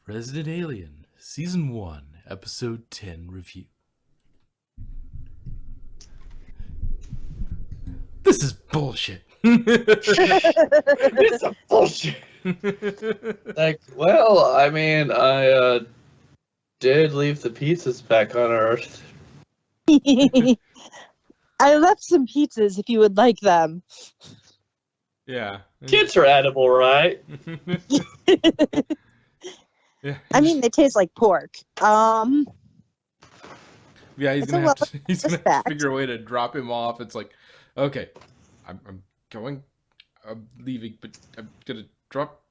Resident Alien, Season 1, Episode 10 review. This is bullshit. It's a bullshit. I did leave the pizzas back on Earth. I left some pizzas if you would like them. Yeah. Kids are edible, right? Yeah. I mean, they taste like pork. Yeah, he's It's gonna a have to fact. figure a way to drop him off. It's like, okay, I'm going, I'm leaving, but I'm gonna drop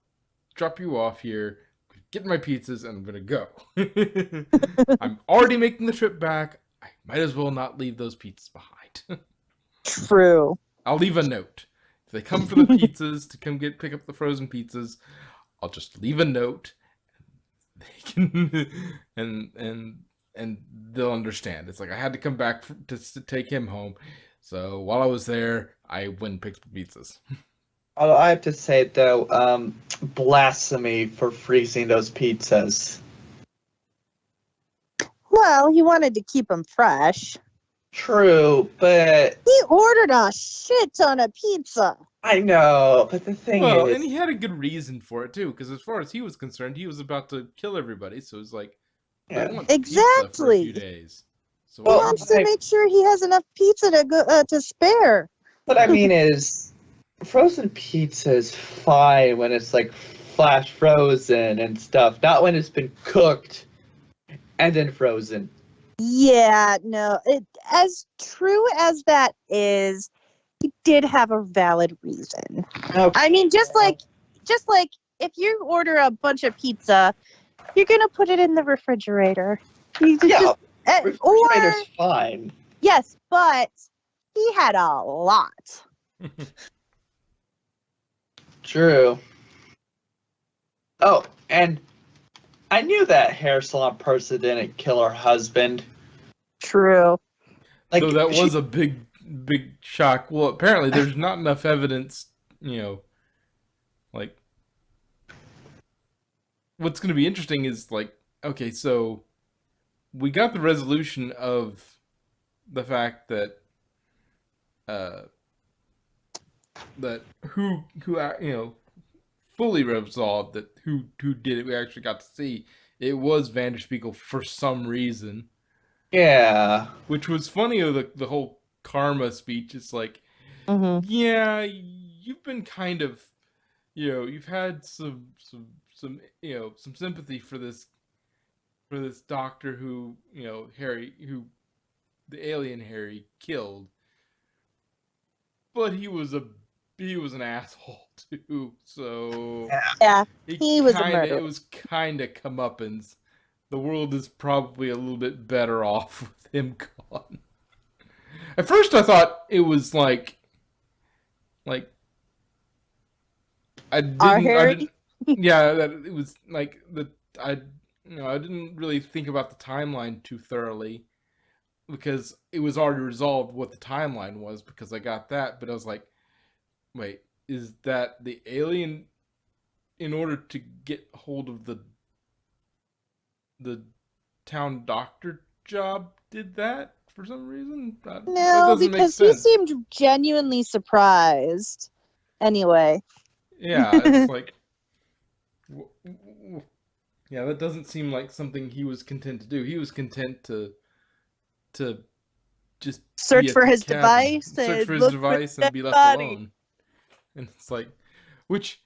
you off here, get my pizzas, and I'm gonna go. I'm already making the trip back. I might as well not leave those pizzas behind. True. I'll leave a note. If they come for the pizzas to come pick up the frozen pizzas, I'll just leave a note. They can and they'll understand. It's like I had to come back to take him home. So while I was there, I went and picked the pizzas. Although I have to say though, blasphemy for freezing those pizzas. Well, he wanted to keep them fresh. True, but He ordered a shit ton of pizza. I know. But the thing Well, is, and he had a good reason for it too, because as far as he was concerned, he was about to kill everybody. So it's like, I want pizza for a Exactly. few days. So He Well, wants to make sure he has enough pizza to go to spare. what I mean is, frozen pizza is fine when it's like flash frozen and stuff, not when it's been cooked and then frozen. Yeah, no. As true as that is, he did have a valid reason. Okay. I mean, just like if you order a bunch of pizza, you're gonna put it in the refrigerator. You Yeah, or refrigerator's fine. yes, but he had a lot. True. Oh, and I knew that hair salon person didn't kill her husband. True. Like, so that was a big shock. Well, apparently there's not enough evidence, like what's going to be interesting is like, okay, so we got the resolution of the fact that who fully resolved that who did it. We actually got to see it was Vanderspiegel for some reason. Yeah. Which was funny of the whole karma speech. It's like, Mm-hmm. yeah, you've been kind of, you've had some sympathy for this doctor who, Harry, who the alien Harry killed, but he was an asshole too. So Yeah, he was a murderer. It was kind of comeuppance. The world is probably a little bit better off with him gone. At first, I thought it was like I didn't. Yeah, that it was like that. I didn't really think about the timeline too thoroughly because it was already resolved what the timeline was because I got that, but I was like, wait, is that the alien in order to get hold of the town doctor job did that for some reason? No, because he seemed genuinely surprised. Anyway. Yeah, it's like, yeah, that doesn't seem like something he was content to do. He was content to just search for his device, and be left alone. And it's like, which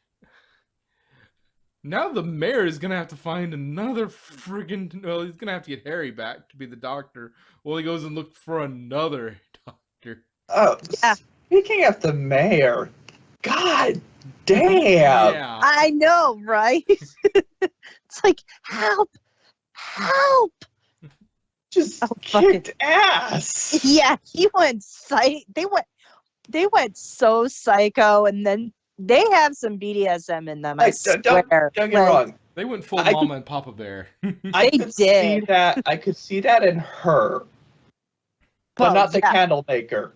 now the mayor is gonna have to find another friggin'. Well, he's gonna have to get Harry back to be the doctor. Well, he goes and looks for another doctor. Oh, yeah. Speaking of the mayor, God damn! Yeah. I know, right? It's like help. Just kicked ass. Yeah, he went They went so psycho, and then they have some BDSM in them. I swear. Don't get wrong. They went full Mama and Papa Bear. I could see that. I could see that in her, but not the candle maker.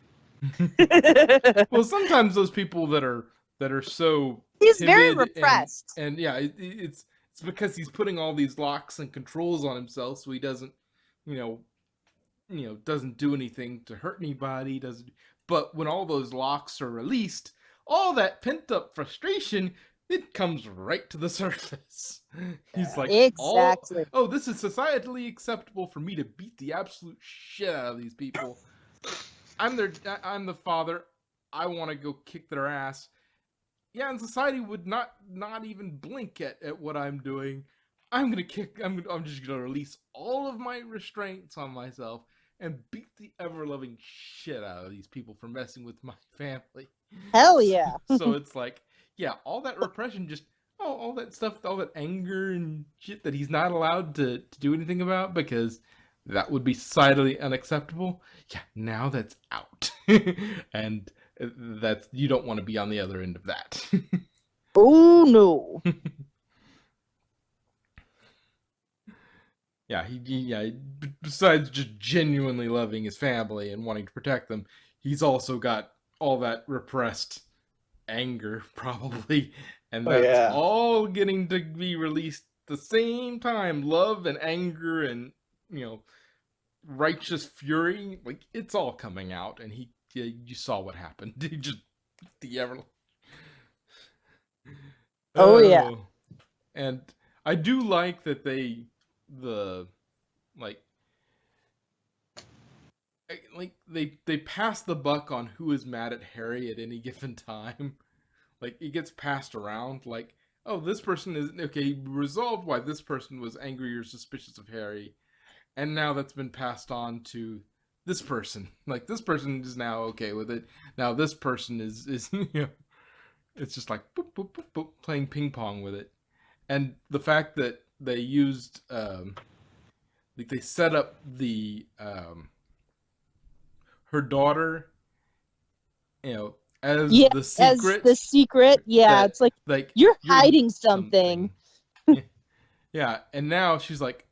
Well, sometimes those people that are so he's very repressed, and yeah, it's it's because he's putting all these locks and controls on himself, so he doesn't, you know, doesn't do anything to hurt anybody. Doesn't. But when all those locks are released, all that pent up frustration, it comes right to the surface. He's like, Exactly. oh, this is societally acceptable for me to beat the absolute shit out of these people. I'm the father. I want to go kick their ass. Yeah, and society would not even blink at what I'm doing. I'm just gonna release all of my restraints on myself and beat the ever loving shit out of these people for messing with my family. Hell yeah. So it's like, yeah, all that repression, just all that stuff, all that anger and shit that he's not allowed to do anything about because that would be societally unacceptable. Yeah, now that's out, and that's, you don't want to be on the other end of that. Oh no. Yeah, besides just genuinely loving his family and wanting to protect them, he's also got all that repressed anger, probably, and that's all getting to be released at the same time. Love and anger and, you know, righteous fury, like, it's all coming out, and you saw what happened. He just, the ever. Oh yeah. And I do like that they pass the buck on who is mad at Harry at any given time. Like, it gets passed around, like, oh, this person is okay, resolved why this person was angry or suspicious of Harry, and now that's been passed on to this person. Like, this person is now okay with it. Now this person is you know, it's just like boop, boop, boop, boop, playing ping pong with it. And the fact that they used like, they set up the her daughter, you know, as the secret. As the secret. Yeah, it's like you're hiding something. Yeah, and now she's like,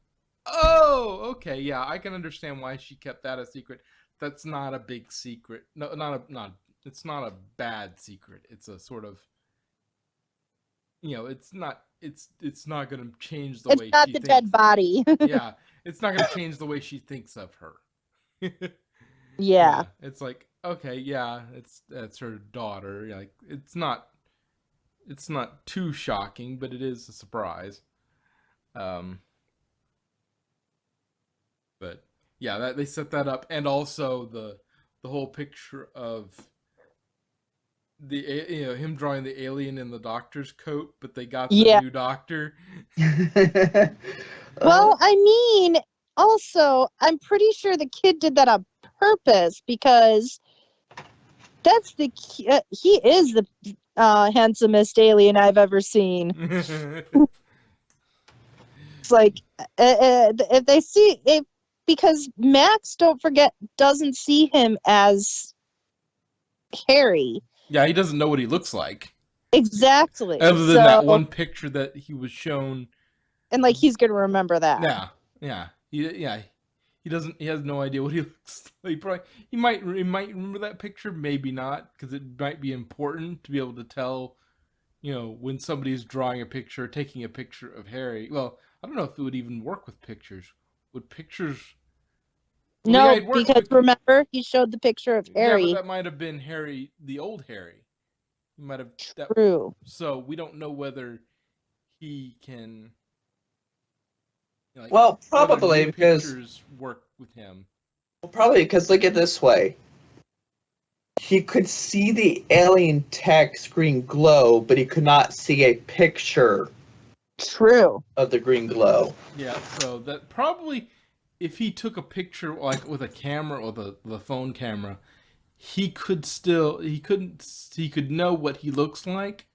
oh, okay, yeah, I can understand why she kept that a secret. That's not a big secret. No, it's not a bad secret. It's a sort of, you know, it's not going to change the way it's not she the thinks. Dead body. Yeah, it's not going to change the way she thinks of her. Yeah. It's like, okay, yeah, that's her daughter. Like, it's not too shocking, but it is a surprise. But yeah, that they set that up, and also the whole picture of the, you know, him drawing the alien in the doctor's coat, but they got the new doctor. Well, I mean, also, I'm pretty sure the kid did that on purpose because that's he is the handsomest alien I've ever seen. It's like if they see it, because Max, don't forget, doesn't see him as Harry. Yeah, he doesn't know what he looks like. Exactly. Other than that one picture that he was shown. And like, he's gonna remember that. Yeah. He doesn't. He has no idea what he looks like. He might remember that picture, maybe not, because it might be important to be able to tell, you know, when somebody's drawing a picture, taking a picture of Harry. Well, I don't know if it would even work with pictures. Would pictures? Well, no, because remember, he showed the picture of Harry. Yeah, but that might have been Harry, the old Harry. He might have. True. So we don't know whether he can. Like, well, probably because pictures work with him. Well, probably because, look at it this way. He could see the alien text green glow, but he could not see a picture. True. Of the green glow. Yeah, so that probably, if he took a picture like with a camera or the phone camera, he could know what he looks like.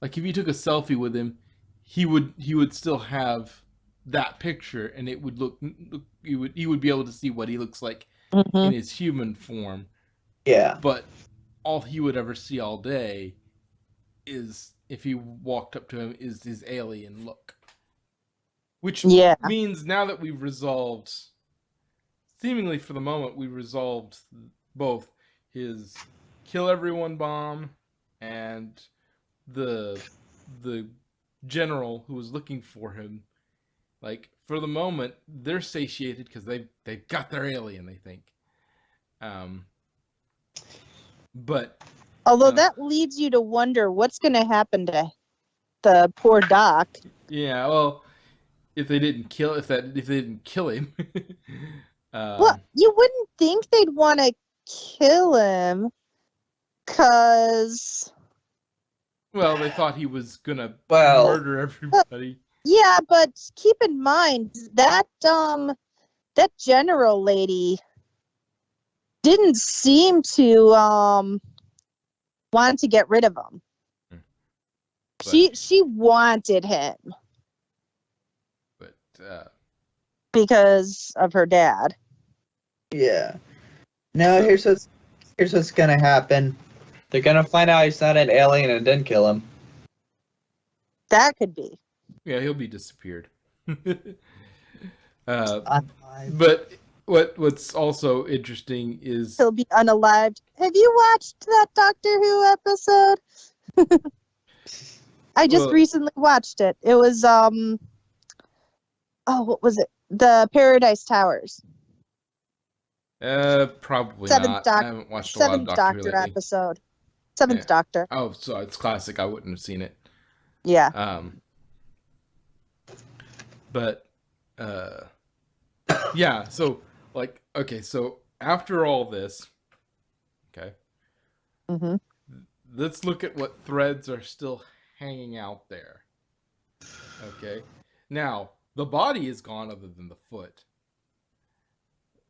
Like, if you took a selfie with him, he would still have that picture, and it would look you would be able to see what he looks like in his human form. Yeah. But all he would ever see all day is, if he walked up to him, is his alien look. Which means, now that we've resolved, seemingly for the moment, we resolved both his kill everyone bomb and the general who was looking for him, like for the moment, they're satiated because they've got their alien. They think, um, but Although that leads you to wonder what's going to happen to the poor Doc. yeah, well, if they didn't kill him, Well, you wouldn't think they'd want to kill him, cause well, they thought he was gonna Well, murder everybody. yeah, but keep in mind that that general lady didn't seem to want to get rid of him. But- She wanted him But because of her dad. yeah. No, So- here's what's gonna happen. They're gonna find out he's not an alien and then kill him. That could be. yeah, he'll be disappeared. Unalive. But what's also interesting is He'll be unalived. Have you watched that Doctor Who episode? I just Well- recently watched it. It was what was it? The Paradise Towers. probably Seventh not. I haven't watched a lot of Seventh Doctor Who Doctor lately. episode. Seventh Yeah. Doctor. Oh, so it's classic. I wouldn't have seen it. Yeah. But yeah. So like, okay. So after all this, okay, hmm let's look at what threads are still hanging out there. Okay. Now the body is gone, other than the foot.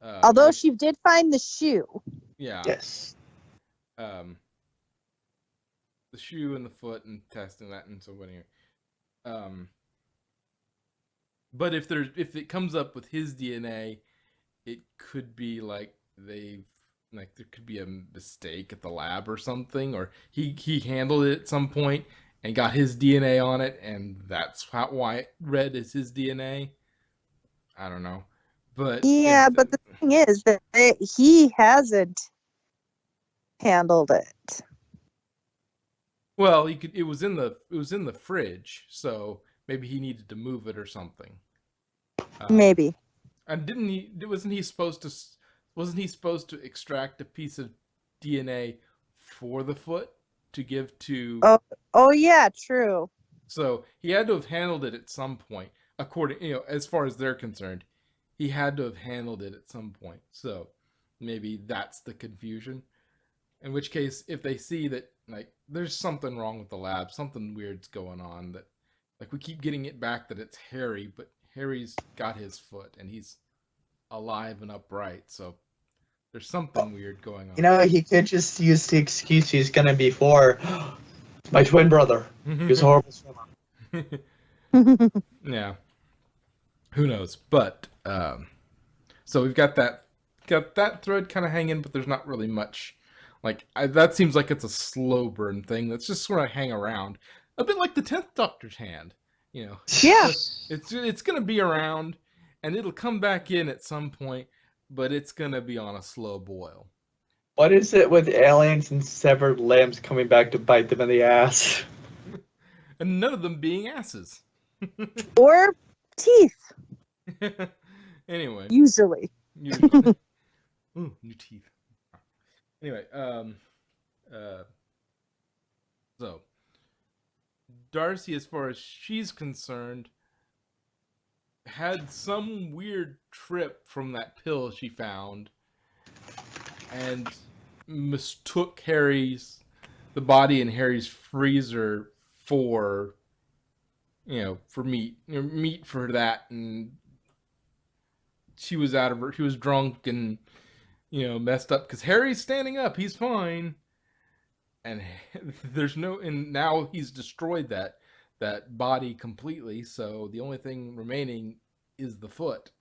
Although which- she did find the shoe. yeah. Yes. The shoe and the foot and testing that, and so anyway. But if it comes up with his DNA, it could be like there could be a mistake at the lab or something, or he handled it at some point and got his DNA on it, and that's why it read as his DNA. I don't know, but Yeah, but the thing is that he hasn't handled it. well, it was in the fridge, so maybe he needed to move it or something. Maybe. And wasn't he supposed to extract a piece of DNA for the foot to give to? Oh yeah, true. So he had to have handled it at some point, according, as far as they're concerned, he had to have handled it at some point. So maybe that's the confusion. In which case, if they see that like there's something wrong with the lab, something weird's going on, that like we keep getting it back that it's Harry, but Harry's got his foot and he's alive and upright, so there's something weird going on. You know, he could just use the excuse he's gonna be for my twin brother. He's a horrible swimmer. Yeah. Who knows? But so we've got that thread kind of hanging, but there's not really much. Like that seems like it's a slow burn thing that's just sort of hang around, a bit like the 10th Doctor's hand. Yeah. It's gonna be around, and it'll come back in at some point, but it's gonna be on a slow boil. What is it with aliens and severed limbs coming back to bite them in the ass? And none of them being asses. Or teeth, Anyway. usually. Ooh, new teeth. Anyway, so Darcy, as far as she's concerned, had some weird trip from that pill she found and mistook the body in Harry's freezer for meat for that, and she was drunk and messed up because Harry's standing up, he's fine, and and now he's destroyed that body completely, so the only thing remaining is the foot,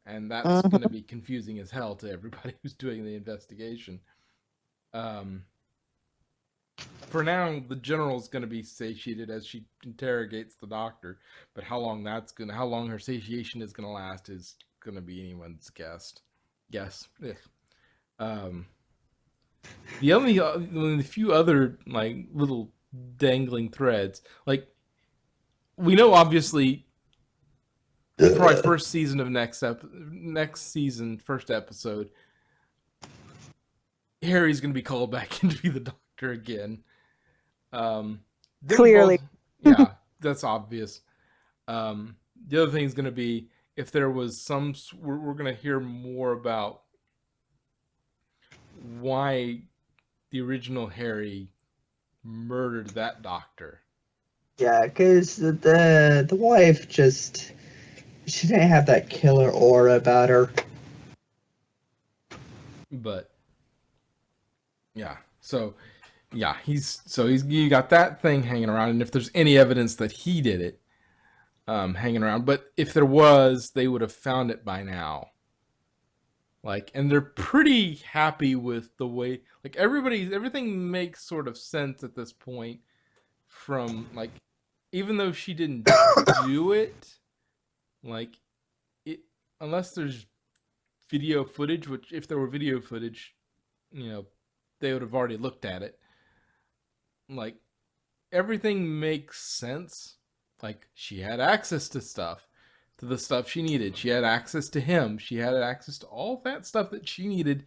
and that's going to be confusing as hell to everybody who's doing the investigation. For now, the general's going to be satiated as she interrogates the doctor, but how long her satiation is going to last is going to be anyone's guess. Yeah. The few other like little dangling threads, like we know obviously probably first season of next season, first episode, Harry's going to be called back in to be the Doctor again. Clearly. Yeah, that's obvious. The other thing is going to be if there was some. We're going to hear more about why the original Harry murdered that doctor. Yeah, because the wife just, she didn't have that killer aura about her. But yeah, so yeah, he's you got that thing hanging around, and if there's any evidence that he did it, hanging around, but if there was, they would have found it by now. Like, and they're pretty happy with the way, like, everything makes sort of sense at this point. From, like, even though she didn't do it, like, it, unless there's video footage, which if there were video footage, they would have already looked at it. Like, everything makes sense. Like, she had access to stuff, to the stuff she needed. She had access to him. She had access to all that stuff that she needed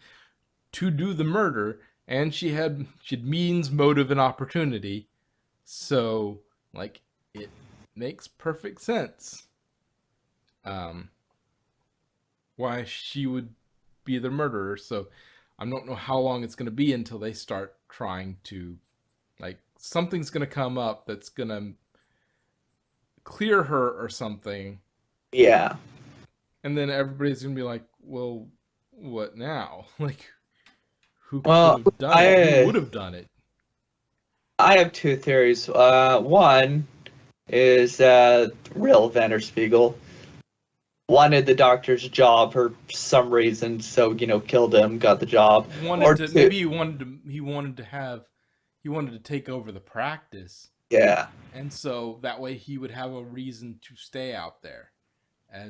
to do the murder, and she had means, motive, and opportunity. So, like, it makes perfect sense. Why she would be the murderer. So, I don't know how long it's going to be until they start trying to, like, something's going to come up that's going to clear her or something. Yeah. And then everybody's going to be like, well, what now? Like, who could have done it? Who would have done it? I have two theories. One is real Vanderspiegel wanted the Doctor's job for some reason, so killed him, got the job. Maybe he wanted to take over the practice. Yeah. And so that way he would have a reason to stay out there.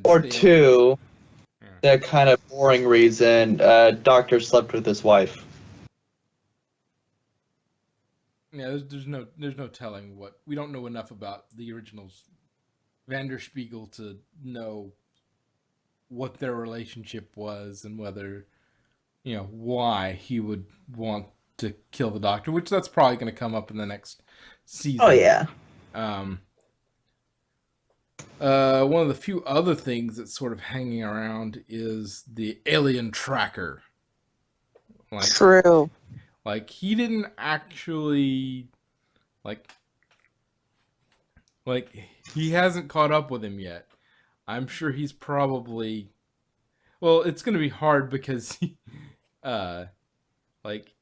Or two, the kind of boring reason, Doctor slept with his wife. Yeah, there's no telling what, we don't know enough about the originals Vanderspiegel to know what their relationship was and whether, why he would want to kill the Doctor, which that's probably going to come up in the next season. Oh yeah. One of the few other things that's sort of hanging around is the alien tracker. True. Like, he didn't actually, like, he hasn't caught up with him yet. I'm sure he's probably, well, it's going to be hard because, like,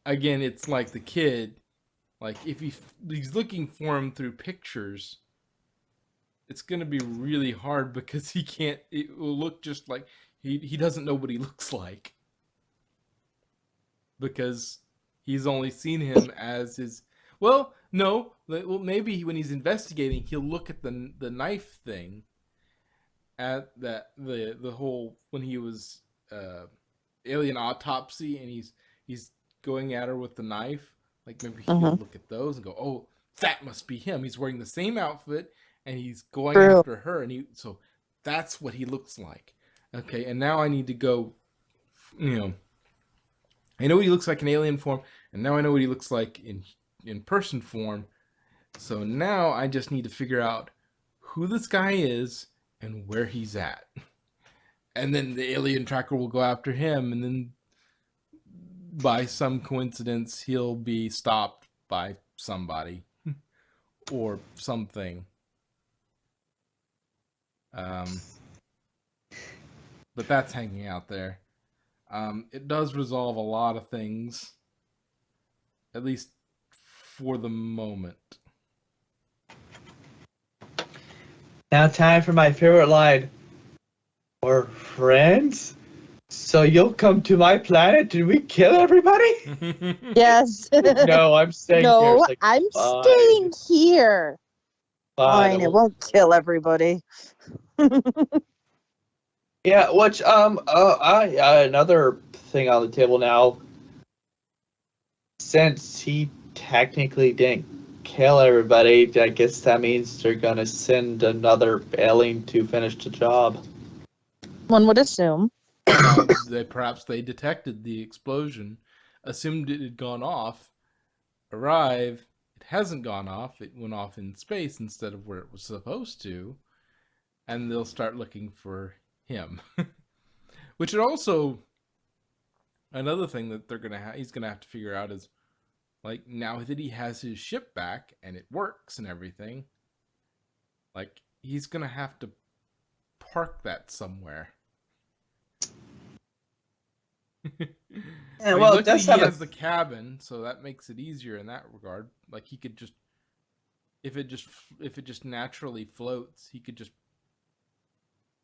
again, it's like the kid, like, if he's looking for him through pictures, it's going to be really hard because it will look just like, he doesn't know what he looks like. Because he's only seen him as his, well, no, maybe when he's investigating, he'll look at the knife thing, at that, the whole, when he was, alien autopsy, and he's going at her with the knife, like, maybe he'll look at those and go, oh, that must be him. He's wearing the same outfit, and he's going after her, and so that's what he looks like. Okay, and now I need to go, I know what he looks like in alien form, and now I know what he looks like in person form. So now I just need to figure out who this guy is and where he's at. And then the alien tracker will go after him, and then by some coincidence, he'll be stopped by somebody or something. But that's hanging out there. It does resolve a lot of things, at least for the moment. Now time for my favorite line. We're friends? So you'll come to my planet and we kill everybody? Yes. No, I'm staying here. No, Like, I'm staying here. Fine, it won't kill everybody. Yeah, which another thing on the table now. Since he technically didn't kill everybody, I guess that means they're gonna send another alien to finish the job. One would assume. Perhaps they detected the explosion, assumed it had gone off, arrive, it hasn't gone off, it went off in space instead of where it was supposed to, and they'll start looking for him. Which is also another thing that he's gonna have to figure out is, like, now that he has his ship back and it works and everything, like, he's gonna have to park that somewhere. Yeah, well, it luckily does he have has the cabin, so that makes it easier in that regard. Like, he could just, if it just naturally floats, he could just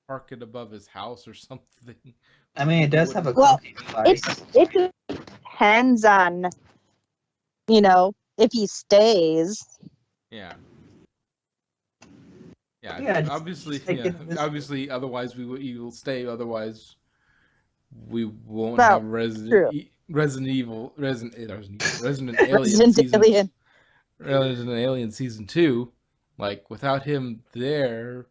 park it above his house or something. I mean, it does have a Well, device. it depends on, you know, if he stays. Yeah. Yeah, obviously, just like obviously. Otherwise, he will stay. Otherwise, we won't Well, have Resident true. Alien Resident season. Alien. Resident Alien season 2. Like, without him there,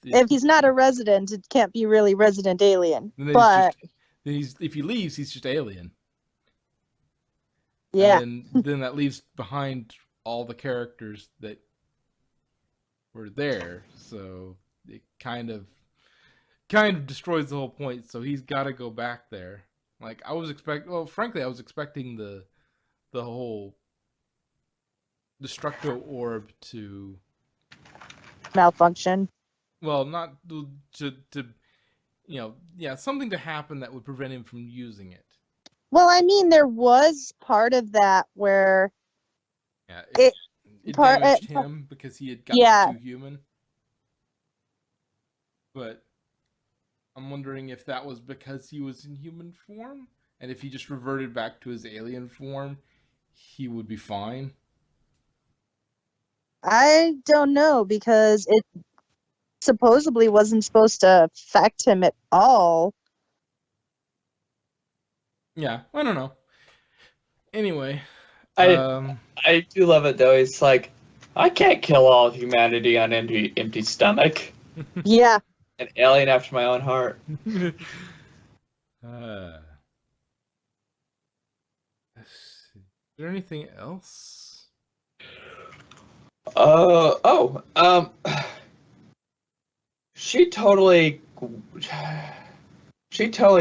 If he's not a resident, it can't be really Resident Alien. then But if he leaves, he's just Alien. yeah, And then that leaves behind all the characters that were there. So it kind of destroys the whole point. So he's got to go back there. Like, frankly, I was expecting the whole Destructo orb to malfunction. Well, not to something to happen that would prevent him from using it. Well, I mean, there was part of that where it damaged him because he had gotten too human. But I'm wondering if that was because he was in human form, and if he just reverted back to his alien form, he would be fine. I don't know, because it supposedly wasn't supposed to affect him at all. Yeah, I don't know. Anyway, I do love it though. It's like, I can't kill all of humanity on empty stomach. Yeah. An alien after my own heart. Is there anything else? She totally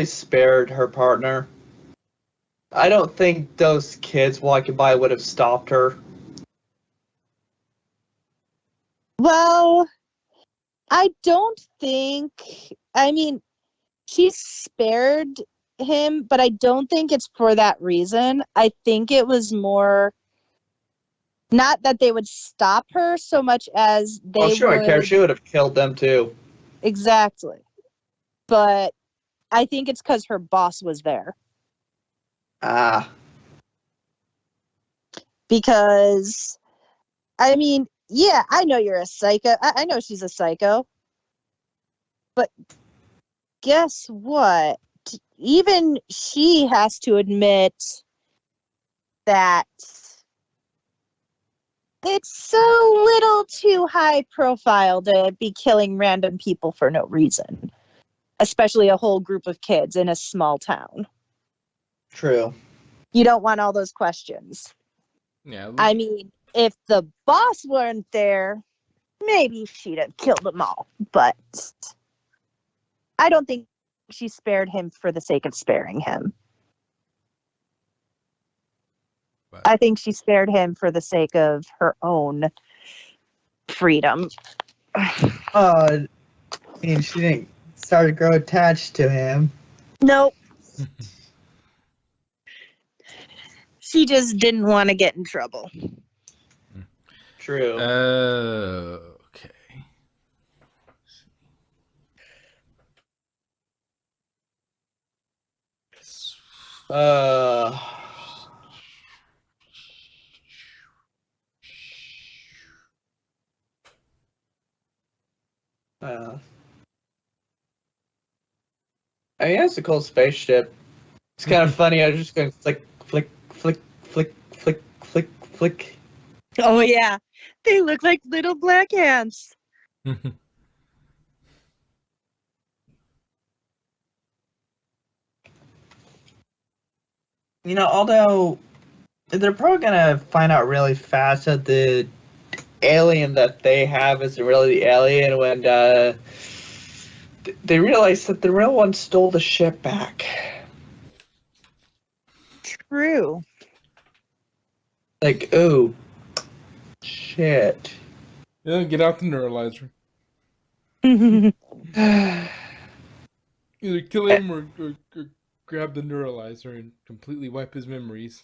spared her partner. I don't think those kids walking by would have stopped her. Well, I don't think, I mean, she spared him, but I don't think it's for that reason. I think it was more not that they would stop her so much as they Oh, sure, would... I care. She would have killed them too. Exactly. But I think it's because her boss was there. Ah. Because, I mean, yeah, I know you're a psycho. I know she's a psycho. But guess what? Even she has to admit that it's so little too high profile to be killing random people for no reason. Especially a whole group of kids in a small town. True. You don't want all those questions. Yeah. I mean, if the boss weren't there, maybe she'd have killed them all. But I don't think she spared him for the sake of sparing him. But I think she spared him for the sake of her own freedom. I mean, she didn't start to grow attached to him. Nope. She just didn't want to get in trouble. True. Okay. I mean, it's a cool spaceship. It's kind of funny. I was just going flick, flick, flick, flick, flick, flick, flick. Oh yeah, they look like little black ants. Although they're probably gonna find out really fast that the alien that they have isn't really the alien when they realize that the real one stole the ship back. True. Like, oh, shit. Yeah, get out the neuralizer. Either kill him or grab the neuralizer and completely wipe his memories.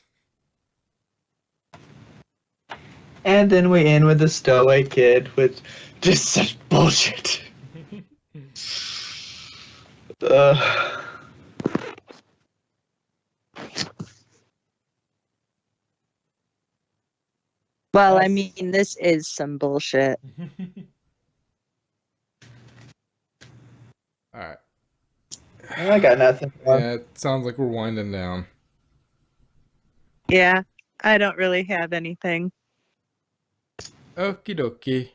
And then we end with the stowaway kid with just such bullshit. uh, Well, I mean, this is some bullshit. Alright. I got nothing. Yeah, it sounds like we're winding down. Yeah, I don't really have anything. Okie dokie.